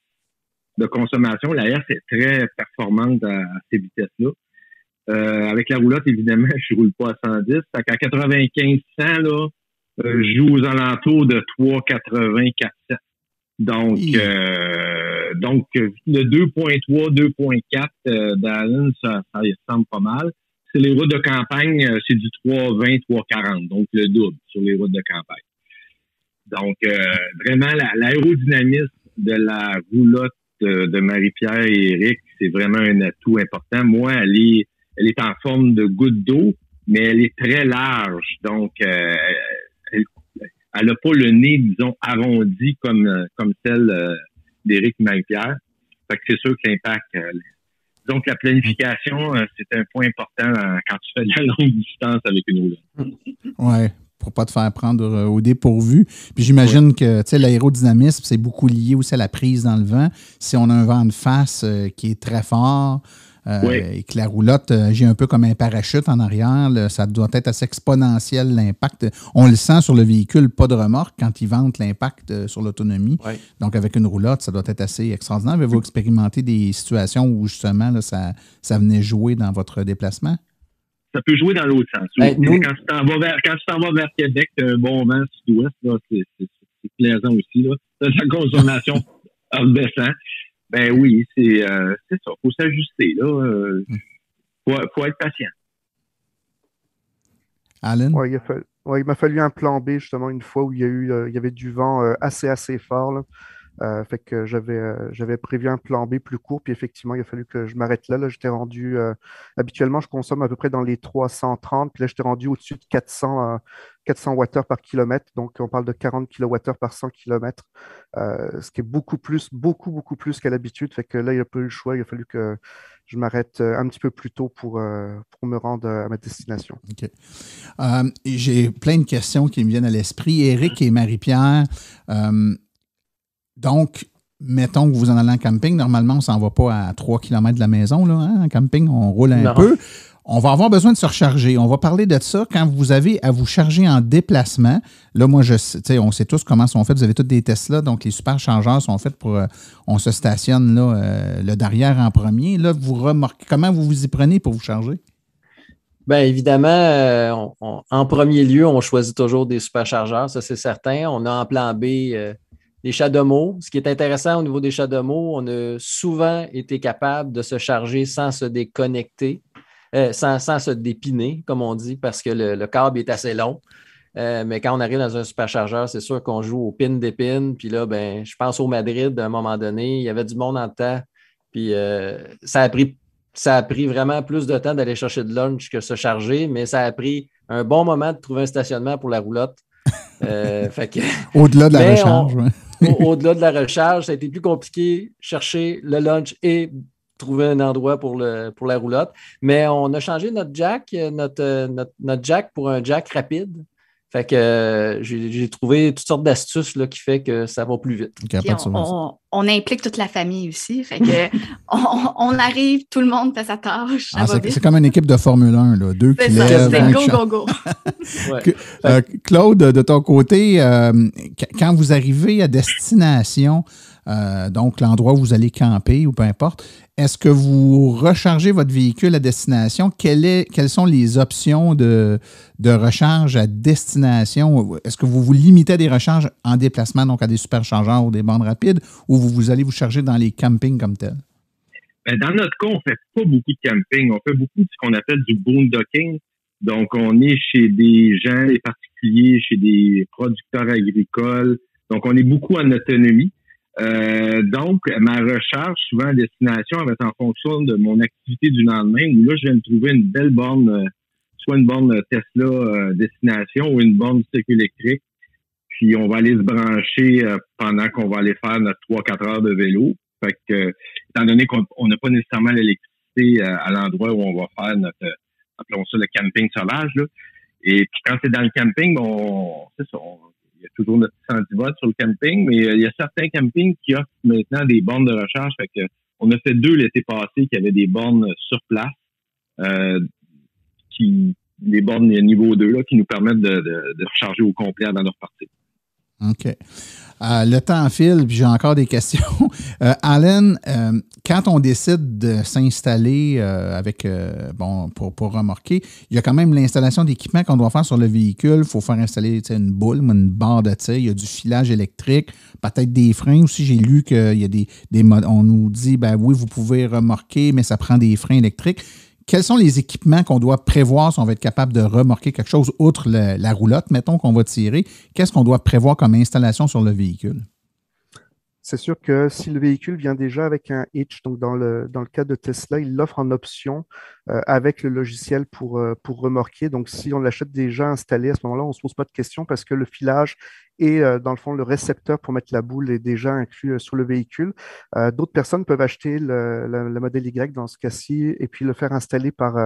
S11: de consommation. La S est très performante à ces vitesses-là. Avec la roulotte, évidemment, je ne roule pas à 110. Fait qu'à 95-100, là, je joue aux alentours de 3,80, 4,7. Donc, le 2,3, 2,4 d'Allen, ça ressemble pas mal. C'est les routes de campagne, c'est du 3,20, 3,40, donc le double sur les routes de campagne. Donc, vraiment, l'aérodynamisme de la roulotte de Marie-Pierre et Éric, c'est vraiment un atout important. Moi, elle est en forme de goutte d'eau, mais elle est très large, donc elle n'a pas le nez, disons, arrondi comme celle d'Éric et Marie-Pierre. Fait que c'est sûr que l'impact... Donc, la planification, c'est un point important quand tu fais de la longue distance avec une roulotte.
S3: Oui, pour ne pas te faire prendre au dépourvu. Puis j'imagine que l'aérodynamisme, c'est beaucoup lié aussi à la prise dans le vent. Si on a un vent de face qui est très fort et que la roulotte agit un peu comme un parachute en arrière, ça doit être assez exponentiel l'impact. On le sent sur le véhicule, pas de remorque, quand il vante l'impact sur l'autonomie.
S4: Oui.
S3: Donc, avec une roulotte, ça doit être assez extraordinaire. Avez-vous expérimenté des situations où justement là, ça venait jouer dans votre déplacement?
S11: Ça peut jouer dans l'autre sens. Quand tu t'en vas vers Québec, un bon vent sud-ouest, là, c'est plaisant aussi. Là. La consommation redescend. Ben oui, c'est ça. Il faut s'ajuster. Faut être patient.
S3: Allen?
S10: Oui, il m'a fallu un plan B, justement, une fois où il y avait du vent assez fort, là. Fait que j'avais prévu un plan B plus court, puis effectivement, il a fallu que je m'arrête là. Là, j'étais rendu, habituellement, je consomme à peu près dans les 330, puis là, j'étais rendu au-dessus de 400 Wh par kilomètre. Donc, on parle de 40 kWh par 100 km, ce qui est beaucoup plus qu'à l'habitude. Fait que là, il n'y a pas eu le choix. Il a fallu que je m'arrête un petit peu plus tôt pour me rendre à ma destination.
S3: OK. J'ai plein de questions qui me viennent à l'esprit. Éric et Marie-Pierre, donc, mettons que vous en allez en camping. Normalement, on ne s'en va pas à 3 km de la maison. Là, hein? En camping, on roule un peu. On va avoir besoin de se recharger. On va parler de ça quand vous avez à vous charger en déplacement. Là, moi, on sait tous comment sont faits. Vous avez tous des Tesla, donc les superchargeurs sont faits pour... on se stationne là, le derrière en premier. Là, vous remarquez comment vous vous y prenez pour vous charger?
S4: Bien, évidemment, en premier lieu, on choisit toujours des superchargeurs, ça c'est certain. On a en plan B des chadeaux. Ce qui est intéressant au niveau des chadeaux, on a souvent été capable de se charger sans se déconnecter. Sans se dépiner, comme on dit, parce que le câble est assez long. Mais quand on arrive dans un superchargeur, c'est sûr qu'on joue au pin d'épine. Puis là, ben, je pense au Madrid, à un moment donné, il y avait du monde en temps. Puis ça a pris vraiment plus de temps d'aller chercher de lunch que se charger, mais ça a pris un bon moment de trouver un stationnement pour la roulotte.
S3: Au-delà de la recharge.
S4: Au-delà de la recharge, ça a été plus compliqué, chercher le lunch et trouver un endroit pour la roulotte. Mais on a changé notre jack, notre jack pour un jack rapide. Fait que j'ai trouvé toutes sortes d'astuces là, qui fait que ça va plus vite.
S12: On implique toute la famille aussi. Fait que on arrive, tout le monde fait sa tâche.
S3: C'est comme une équipe de Formule 1, là. Deux qui lèvent.
S12: C'est go.
S3: Ouais. Claude, de ton côté, quand vous arrivez à destination, donc l'endroit où vous allez camper ou peu importe, est-ce que vous rechargez votre véhicule à destination? Quelles sont les options de recharge à destination? Est-ce que vous vous limitez à des recharges en déplacement, donc à des superchargeurs ou des bandes rapides, ou vous allez vous charger dans les campings comme tel?
S11: Dans notre cas, on ne fait pas beaucoup de camping. On fait beaucoup de ce qu'on appelle du boondocking. Donc, on est chez des gens, des particuliers, chez des producteurs agricoles. Donc, on est beaucoup en autonomie. Donc, ma recherche, souvent à destination, elle va être en fonction de mon activité du lendemain, où là, je viens de trouver une belle borne, soit une borne Tesla destination ou une borne cycle électrique. Puis, on va aller se brancher pendant qu'on va aller faire notre 3-4 heures de vélo. Fait que, étant donné qu'on n'a pas nécessairement l'électricité à l'endroit où on va faire notre, appelons ça le camping sauvage, là. Et puis, quand c'est dans le camping, c'est ça, il y a toujours notre 110 volts sur le camping, mais il y a certains campings qui offrent maintenant des bornes de recharge. Fait que on a fait 2 l'été passé qui avaient des bornes sur place, des bornes niveau 2 là, qui nous permettent de recharger au complet avant de repartir.
S3: OK. Le temps file, puis j'ai encore des questions. Alan, quand on décide de s'installer pour remorquer, il y a quand même l'installation d'équipement qu'on doit faire sur le véhicule. Il faut faire installer une boule, une barre de tir, il y a du filage électrique, peut-être des freins aussi. J'ai lu qu'il y a des on nous dit, ben oui, vous pouvez remorquer, mais ça prend des freins électriques. Quels sont les équipements qu'on doit prévoir si on va être capable de remorquer quelque chose outre la roulotte, mettons, qu'on va tirer? Qu'est-ce qu'on doit prévoir comme installation sur le véhicule?
S10: C'est sûr que si le véhicule vient déjà avec un hitch, donc dans le cas de Tesla, il l'offre en option avec le logiciel pour remorquer. Donc, si on l'achète déjà installé, à ce moment-là, on ne se pose pas de questions parce que le filage et dans le fond, le récepteur pour mettre la boule est déjà inclus sur le véhicule. D'autres personnes peuvent acheter le modèle Y dans ce cas-ci et puis le faire installer par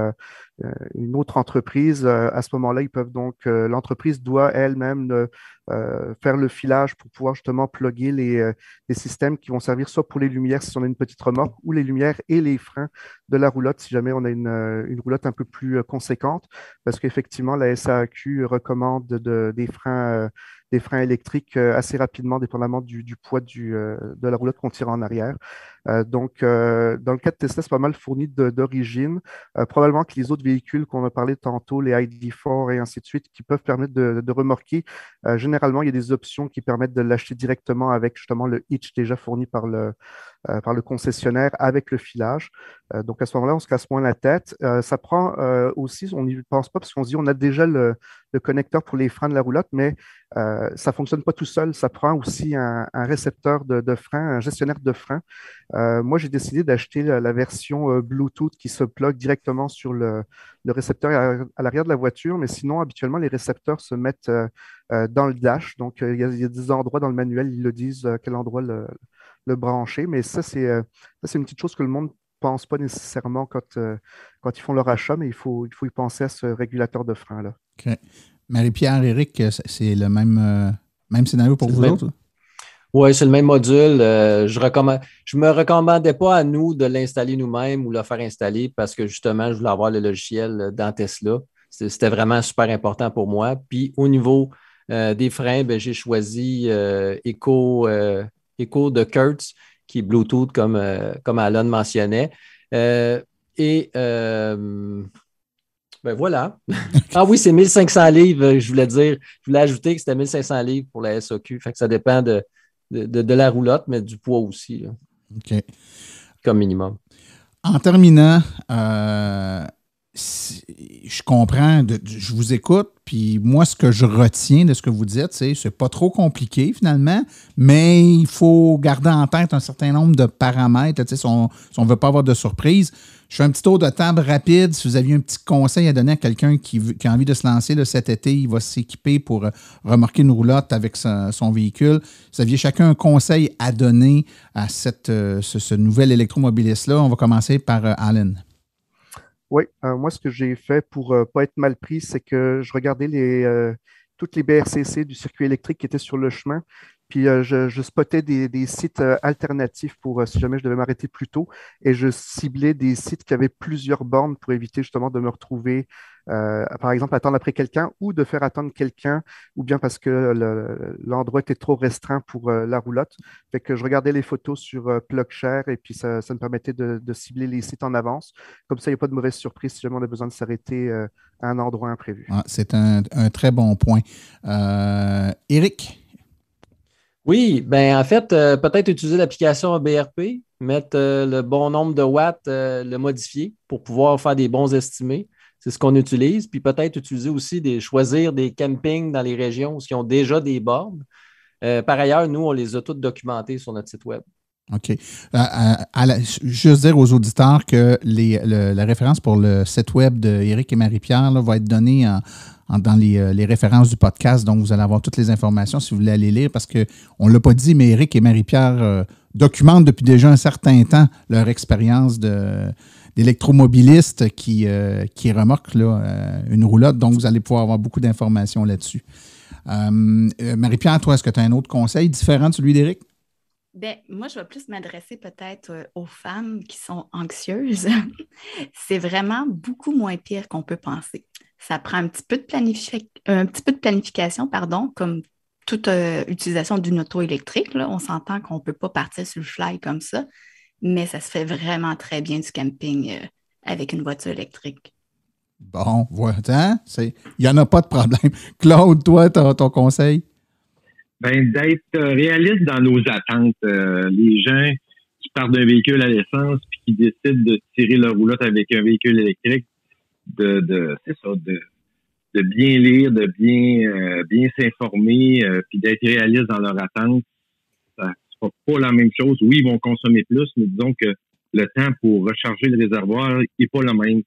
S10: une autre entreprise. À ce moment-là, ils peuvent donc, l'entreprise doit elle-même faire le filage pour pouvoir justement plugger les systèmes qui vont servir soit pour les lumières si on a une petite remorque ou les lumières et les freins de la roulotte si jamais on a une roulotte un peu plus conséquente parce qu'effectivement, la SAAQ recommande des freins électriques assez rapidement, dépendamment du poids de la roulotte qu'on tire en arrière. Donc, dans le cas de Tesla, c'est pas mal fourni d'origine. Probablement que les autres véhicules qu'on a parlé tantôt, les ID4 et ainsi de suite, qui peuvent permettre de remorquer, généralement, il y a des options qui permettent de l'acheter directement avec justement le hitch déjà fourni par le concessionnaire avec le filage. Donc, à ce moment-là, on se casse moins la tête. Ça prend aussi, on n'y pense pas parce qu'on se dit on a déjà le connecteur pour les freins de la roulotte, mais ça ne fonctionne pas tout seul. Ça prend aussi un récepteur de frein, un gestionnaire de frein. Moi, j'ai décidé d'acheter la version Bluetooth qui se plug directement sur le récepteur à l'arrière de la voiture, mais sinon, habituellement, les récepteurs se mettent dans le dash. Donc, il y a des endroits dans le manuel, ils le disent à quel endroit le brancher, mais ça, c'est une petite chose que le monde ne pense pas nécessairement quand ils font leur achat, mais il faut y penser à ce régulateur de frein-là.
S3: OK. Marie-Pierre, Éric, c'est le même scénario pour vous autres?
S4: Oui, c'est le même module. Je me recommandais pas à nous de l'installer nous-mêmes ou le faire installer parce que justement, je voulais avoir le logiciel dans Tesla. C'était vraiment super important pour moi. Puis au niveau des freins, j'ai choisi Echo de Kurtz, qui est Bluetooth comme Alan mentionnait. Voilà. Ah oui, c'est 1500 livres, je voulais dire. Je voulais ajouter que c'était 1500 livres pour la SAQ. Fait que ça dépend de la roulotte, mais du poids aussi. Là.
S3: OK.
S4: Comme minimum.
S3: En terminant, je comprends, je vous écoute, puis moi, ce que je retiens de ce que vous dites, c'est pas trop compliqué finalement, mais il faut garder en tête un certain nombre de paramètres, si on ne veut pas avoir de surprise. Je fais un petit tour de table rapide. Si vous aviez un petit conseil à donner à quelqu'un qui a envie de se lancer là, cet été, il va s'équiper pour remorquer une roulotte avec son véhicule. Si vous aviez chacun un conseil à donner à ce nouvel électromobiliste-là, on va commencer par Alan.
S10: Oui, moi, ce que j'ai fait pour ne pas être mal pris, c'est que je regardais toutes les BRCC du circuit électrique qui étaient sur le chemin. Puis je spottais des sites alternatifs pour si jamais je devais m'arrêter plus tôt. Et je ciblais des sites qui avaient plusieurs bornes pour éviter justement de me retrouver, par exemple, attendre après quelqu'un ou de faire attendre quelqu'un, ou bien parce que l'endroit était trop restreint pour la roulotte. Fait que je regardais les photos sur PlugShare et puis ça me permettait de cibler les sites en avance. Comme ça, il n'y a pas de mauvaise surprise si jamais on a besoin de s'arrêter à un endroit imprévu.
S3: Ah, c'est un très bon point. Éric?
S4: Oui, en fait, peut-être utiliser l'application BRP, mettre le bon nombre de watts, le modifier pour pouvoir faire des bons estimés. C'est ce qu'on utilise. Puis peut-être utiliser aussi choisir des campings dans les régions qui ont déjà des bornes. Par ailleurs, nous, on les a toutes documentées sur notre site web.
S3: OK. Juste dire aux auditeurs que la référence pour le site web d'Éric et Marie-Pierre va être donnée dans les références du podcast. Donc, vous allez avoir toutes les informations si vous voulez aller lire parce qu'on ne l'a pas dit, mais Éric et Marie-Pierre documentent depuis déjà un certain temps leur expérience d'électromobiliste qui remorque une roulotte. Donc, vous allez pouvoir avoir beaucoup d'informations là-dessus. Marie-Pierre, toi, est-ce que tu as un autre conseil différent de celui d'Éric?
S12: Moi, je vais plus m'adresser peut-être aux femmes qui sont anxieuses. C'est vraiment beaucoup moins pire qu'on peut penser. Ça prend un petit peu de planification, comme toute utilisation d'une auto électrique. Là. On s'entend qu'on ne peut pas partir sur le fly comme ça, mais ça se fait vraiment très bien du camping avec une voiture électrique.
S3: Bon, voilà, il n'y en a pas de problème. Claude, toi, ton conseil?
S11: D'être réaliste dans nos attentes. Les gens qui partent d'un véhicule à l'essence puis qui décident de tirer leur roulotte avec un véhicule électrique, de bien lire, de bien s'informer, puis d'être réaliste dans leurs attentes. Ça sera pas la même chose. Oui, ils vont consommer plus, mais disons que le temps pour recharger le réservoir n'est pas le même.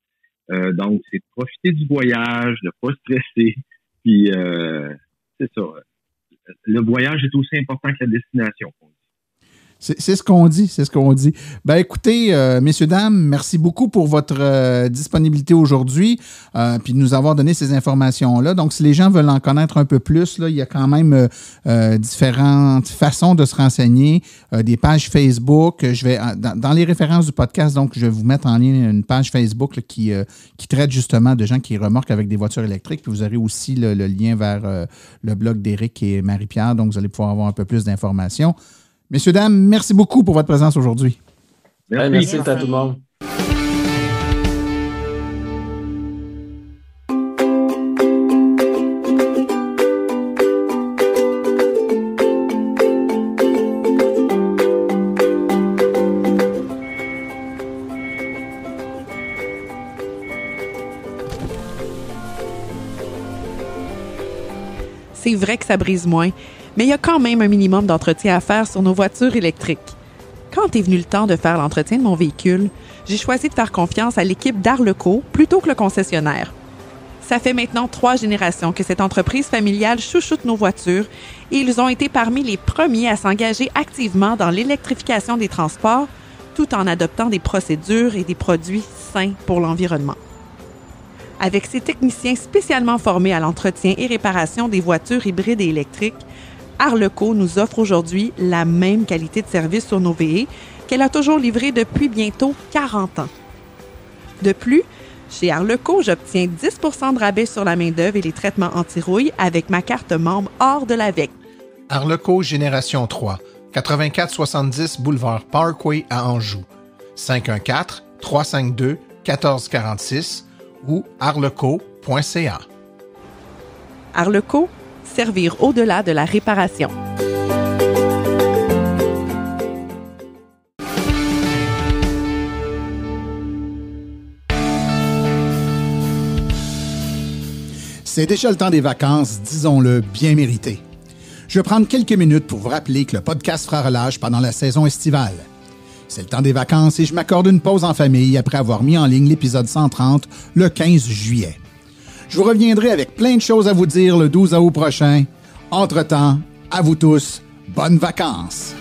S11: Donc, c'est de profiter du voyage, de ne pas stresser, puis c'est ça. Le voyage est aussi important que la destination.
S3: C'est ce qu'on dit, écoutez, messieurs, dames, merci beaucoup pour votre disponibilité aujourd'hui puis de nous avoir donné ces informations-là. Donc, si les gens veulent en connaître un peu plus, là, il y a quand même différentes façons de se renseigner, des pages Facebook. Je vais dans les références du podcast, donc je vais vous mettre en lien une page Facebook là, qui traite justement de gens qui remorquent avec des voitures électriques. Puis vous aurez aussi le lien vers le blog d'Éric et Marie-Pierre, donc vous allez pouvoir avoir un peu plus d'informations. Messieurs, dames, merci beaucoup pour votre présence aujourd'hui.
S4: Merci à tout le monde.
S13: C'est vrai que ça brise moins, mais il y a quand même un minimum d'entretien à faire sur nos voitures électriques. Quand est venu le temps de faire l'entretien de mon véhicule, j'ai choisi de faire confiance à l'équipe d'Arleco plutôt que le concessionnaire. Ça fait maintenant 3 générations que cette entreprise familiale chouchoute nos voitures et ils ont été parmi les premiers à s'engager activement dans l'électrification des transports tout en adoptant des procédures et des produits sains pour l'environnement. Avec ses techniciens spécialement formés à l'entretien et réparation des voitures hybrides et électriques, Arleco nous offre aujourd'hui la même qualité de service sur nos VE qu'elle a toujours livré depuis bientôt 40 ans. De plus, chez Arleco, j'obtiens 10 % de rabais sur la main-d'œuvre et les traitements anti-rouille avec ma carte membre hors de l'AVEC.
S3: Arleco Génération 3, 8470 Boulevard Parkway à Anjou, 514-352-1446 ou arleco.ca.
S13: Arleco, servir au-delà de la réparation.
S3: C'est déjà le temps des vacances, disons-le, bien mérité. Je vais prendre quelques minutes pour vous rappeler que le podcast fera relâche pendant la saison estivale. C'est le temps des vacances et je m'accorde une pause en famille après avoir mis en ligne l'épisode 130 le 15 juillet. Je vous reviendrai avec plein de choses à vous dire le 12 août prochain. Entre-temps, à vous tous, bonnes vacances!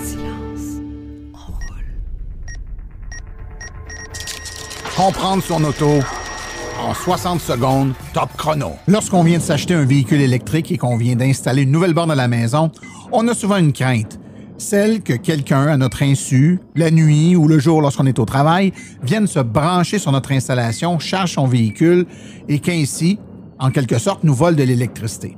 S13: Silence, on roule.
S3: Comprendre son auto en 60 secondes, top chrono. Lorsqu'on vient de s'acheter un véhicule électrique et qu'on vient d'installer une nouvelle borne à la maison, on a souvent une crainte. Celle que quelqu'un, à notre insu, la nuit ou le jour lorsqu'on est au travail, vienne se brancher sur notre installation, charge son véhicule et qu'ainsi, en quelque sorte, nous vole de l'électricité.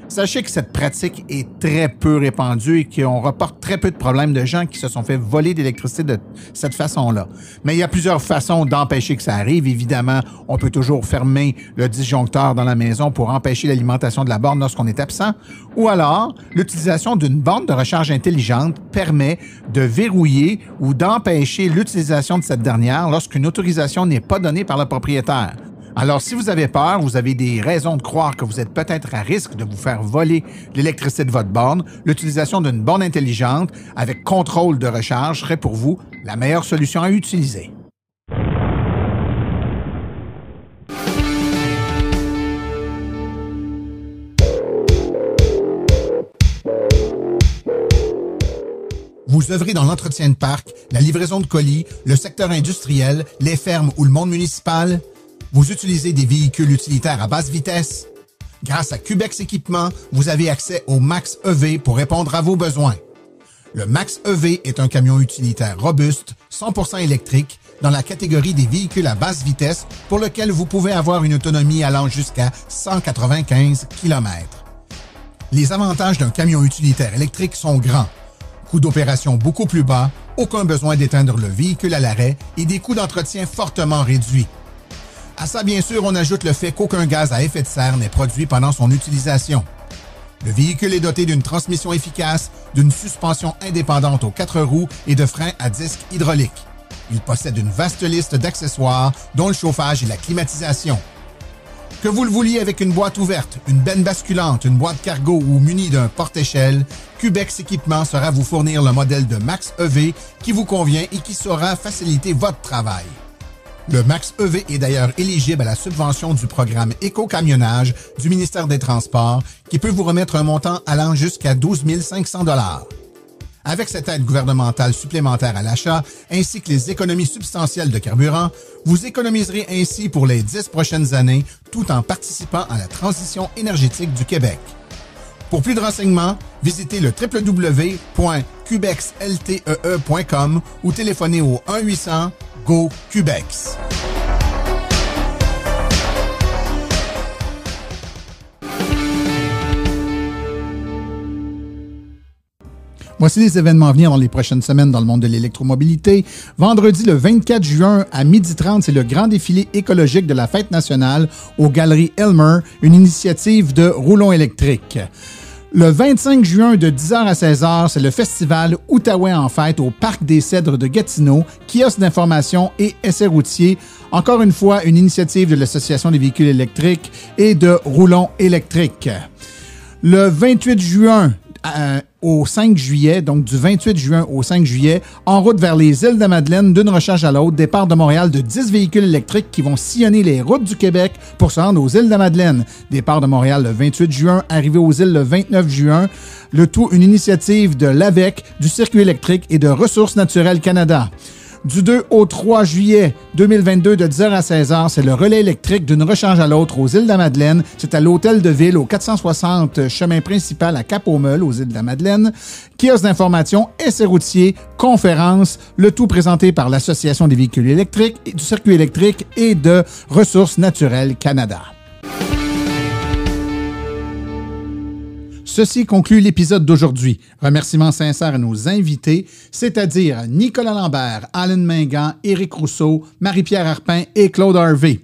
S3: Sachez que cette pratique est très peu répandue et qu'on reporte très peu de problèmes de gens qui se sont fait voler d'électricité de cette façon-là. Mais il y a plusieurs façons d'empêcher que ça arrive. Évidemment, on peut toujours fermer le disjoncteur dans la maison pour empêcher l'alimentation de la borne lorsqu'on est absent. Ou alors, l'utilisation d'une borne de recharge intelligente permet de verrouiller ou d'empêcher l'utilisation de cette dernière lorsqu'une autorisation n'est pas donnée par le propriétaire. Alors, si vous avez peur, vous avez des raisons de croire que vous êtes peut-être à risque de vous faire voler l'électricité de votre borne, l'utilisation d'une borne intelligente avec contrôle de recharge serait pour vous la meilleure solution à utiliser. Vous œuvrez dans l'entretien de parc, la livraison de colis, le secteur industriel, les fermes ou le monde municipal? Vous utilisez des véhicules utilitaires à basse vitesse? Grâce à Cubex Équipement, vous avez accès au Max EV pour répondre à vos besoins. Le Max EV est un camion utilitaire robuste, 100% électrique, dans la catégorie des véhicules à basse vitesse pour lequel vous pouvez avoir une autonomie allant jusqu'à 195 km. Les avantages d'un camion utilitaire électrique sont grands. Coût d'opération beaucoup plus bas, aucun besoin d'éteindre le véhicule à l'arrêt et des coûts d'entretien fortement réduits. À ça, bien sûr, on ajoute le fait qu'aucun gaz à effet de serre n'est produit pendant son utilisation. Le véhicule est doté d'une transmission efficace, d'une suspension indépendante aux 4 roues et de freins à disque hydraulique. Il possède une vaste liste d'accessoires, dont le chauffage et la climatisation. Que vous le vouliez avec une boîte ouverte, une benne basculante, une boîte cargo ou muni d'un porte-échelle, Cubex Équipement saura vous fournir le modèle de Max EV qui vous convient et qui saura faciliter votre travail. Le Max EV est d'ailleurs éligible à la subvention du programme Éco-camionnage du ministère des Transports qui peut vous remettre un montant allant jusqu'à 12 500 $. Avec cette aide gouvernementale supplémentaire à l'achat ainsi que les économies substantielles de carburant, vous économiserez ainsi pour les 10 prochaines années tout en participant à la transition énergétique du Québec. Pour plus de renseignements, visitez le www.cubexltee.com ou téléphonez au 1-800-GO-CUBEX. Voici les événements à venir dans les prochaines semaines dans le monde de l'électromobilité. Vendredi, le 24 juin, à 12h30, c'est le grand défilé écologique de la Fête nationale aux Galeries Elmer, une initiative de Roulons électriques. Le 25 juin, de 10h à 16h, c'est le festival Outaouais en fête au Parc des Cèdres de Gatineau, kiosque d'information et essais routiers. Encore une fois, une initiative de l'Association des véhicules électriques et de Roulons électriques. Le 28 juin, au 5 juillet, donc du 28 juin au 5 juillet, en route vers les îles de Madeleine, d'une recharge à l'autre, départ de Montréal de 10 véhicules électriques qui vont sillonner les routes du Québec pour se rendre aux îles de Madeleine. Départ de Montréal le 28 juin, arrivé aux îles le 29 juin. Le tout, une initiative de l'AVEC, du Circuit électrique et de Ressources naturelles Canada. Du 2 au 3 juillet 2022, de 10h à 16h, c'est le relais électrique d'une recharge à l'autre aux îles de la Madeleine. C'est à l'Hôtel de Ville, au 460 chemin principal à Cap-aux-Meules, aux îles de la Madeleine. Kiosque d'information, essais routiers, conférences, le tout présenté par l'Association des véhicules électriques, du Circuit électrique et de Ressources naturelles Canada. Ceci conclut l'épisode d'aujourd'hui. Remerciements sincères à nos invités, c'est-à-dire Nicolas Lambert, Alan Mingan, Éric Rousseau, Marie-Pierre Arpin et Claude Harvey.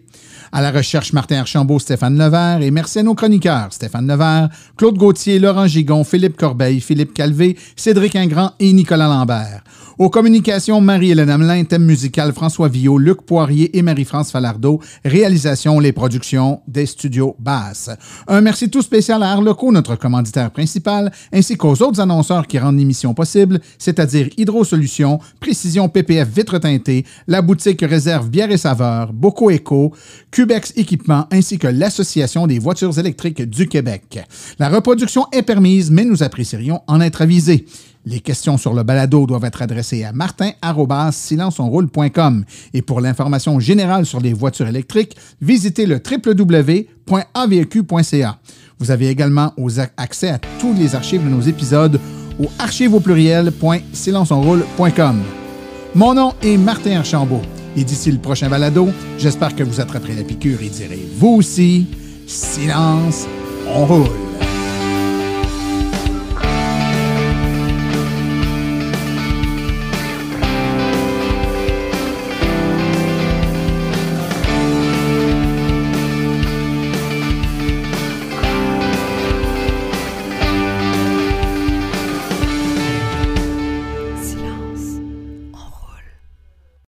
S3: À la recherche, Martin Archambault, Stéphane Levert, et merci à nos chroniqueurs, Stéphane Levert, Claude Gauthier, Laurent Gigon, Philippe Corbeil, Philippe Calvé, Cédric Ingrand et Nicolas Lambert. Aux communications, Marie-Hélène Hamelin, thème musical François Villot, Luc Poirier et Marie-France Falardeau. Réalisation, les productions des studios Basse. Un merci tout spécial à Arleco, notre commanditaire principal, ainsi qu'aux autres annonceurs qui rendent l'émission possible, c'est-à-dire Hydro Solutions, Précision PPF Vitre teintée, la boutique Réserve Bière et Saveurs, Boco Eco, Cubex Équipement, ainsi que l'Association des voitures électriques du Québec. La reproduction est permise, mais nous apprécierions en être avisés. Les questions sur le balado doivent être adressées à martin@silenceonroule.com. Et pour l'information générale sur les voitures électriques, visitez le www.avq.ca. Vous avez également accès à tous les archives de nos épisodes au archives.silenceonroule.com. Mon nom est Martin Archambault. Et d'ici le prochain balado, j'espère que vous attraperez la piqûre et direz, vous aussi, silence, on roule.